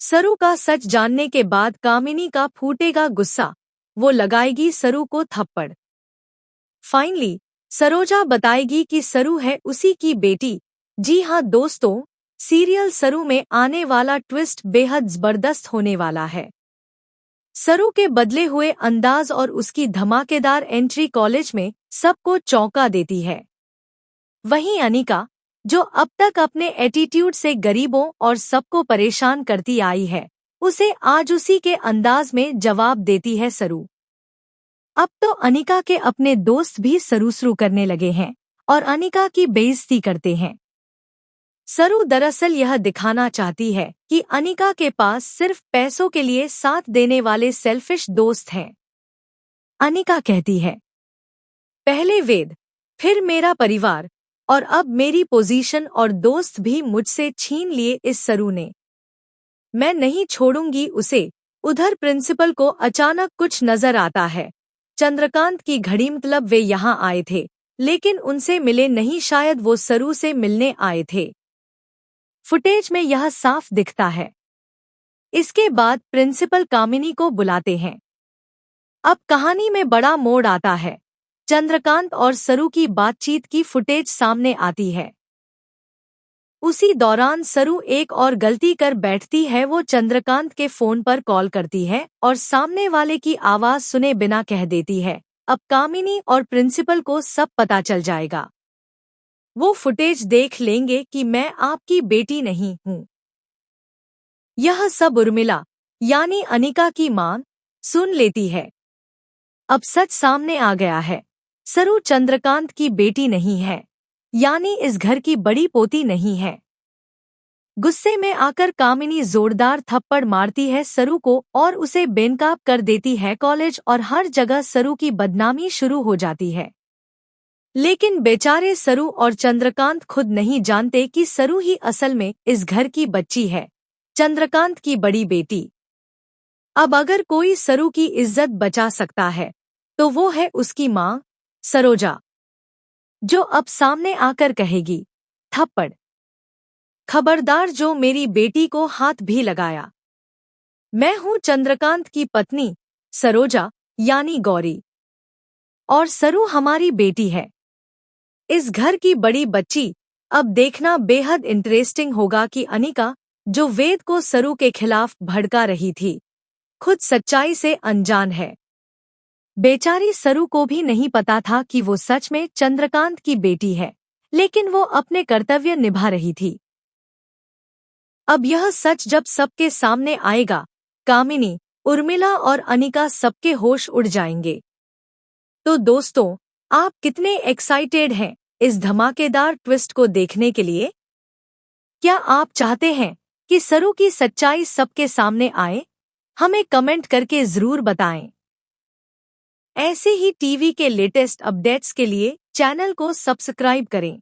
सरू का सच जानने के बाद कामिनी का फूटेगा गुस्सा, वो लगाएगी सरू को थप्पड़। फाइनली सरोजा बताएगी कि सरू है उसी की बेटी। जी हाँ दोस्तों, सीरियल सरू में आने वाला ट्विस्ट बेहद जबरदस्त होने वाला है। सरू के बदले हुए अंदाज और उसकी धमाकेदार एंट्री कॉलेज में सबको चौंका देती है। वहीं अनिका, जो अब तक अपने एटीट्यूड से गरीबों और सबको परेशान करती आई है, उसे आज उसी के अंदाज में जवाब देती है सरू। अब तो अनिका के अपने दोस्त भी सरू करने लगे हैं और अनिका की बेइज्जती करते हैं। सरू दरअसल यह दिखाना चाहती है कि अनिका के पास सिर्फ पैसों के लिए साथ देने वाले सेल्फिश दोस्त हैं। अनिका कहती है, पहले वेद, फिर मेरा परिवार, और अब मेरी पोजीशन और दोस्त भी मुझसे छीन लिए इस सरू ने। मैं नहीं छोड़ूंगी उसे। उधर प्रिंसिपल को अचानक कुछ नजर आता है। चंद्रकांत की घड़ी, मतलब वे यहाँ आए थे लेकिन उनसे मिले नहीं, शायद वो सरू से मिलने आए थे। फुटेज में यह साफ दिखता है। इसके बाद प्रिंसिपल कामिनी को बुलाते हैं। अब कहानी में बड़ा मोड़ आता है। चंद्रकांत और सरू की बातचीत की फुटेज सामने आती है। उसी दौरान सरू एक और गलती कर बैठती है। वो चंद्रकांत के फोन पर कॉल करती है और सामने वाले की आवाज सुने बिना कह देती है, अब कामिनी और प्रिंसिपल को सब पता चल जाएगा। वो फुटेज देख लेंगे कि मैं आपकी बेटी नहीं हूँ। यह सब उर्मिला यानी अनिका की मां सुन लेती है। अब सच सामने आ गया है। सरू चंद्रकांत की बेटी नहीं है, यानी इस घर की बड़ी पोती नहीं है। गुस्से में आकर कामिनी जोरदार थप्पड़ मारती है सरू को और उसे बेनकाब कर देती है। कॉलेज और हर जगह सरू की बदनामी शुरू हो जाती है। लेकिन बेचारे सरू और चंद्रकांत खुद नहीं जानते कि सरू ही असल में इस घर की बच्ची है, चंद्रकांत की बड़ी बेटी। अब अगर कोई सरू की इज्जत बचा सकता है तो वो है उसकी मां सरोजा, जो अब सामने आकर कहेगी, थप्पड़। खबरदार जो मेरी बेटी को हाथ भी लगाया। मैं हूं चंद्रकांत की पत्नी सरोजा यानी गौरी, और सरू हमारी बेटी है, इस घर की बड़ी बच्ची। अब देखना बेहद इंटरेस्टिंग होगा कि अनिका, जो वेद को सरू के खिलाफ भड़का रही थी, खुद सच्चाई से अनजान है। बेचारी सरू को भी नहीं पता था कि वो सच में चंद्रकांत की बेटी है, लेकिन वो अपने कर्तव्य निभा रही थी। अब यह सच जब सबके सामने आएगा, कामिनी, उर्मिला और अनिका सबके होश उड़ जाएंगे। तो दोस्तों, आप कितने एक्साइटेड हैं इस धमाकेदार ट्विस्ट को देखने के लिए? क्या आप चाहते हैं कि सरू की सच्चाई सबके सामने आए? हमें कमेंट करके जरूर बताएं। ऐसे ही टीवी के लेटेस्ट अपडेट्स के लिए चैनल को सब्सक्राइब करें।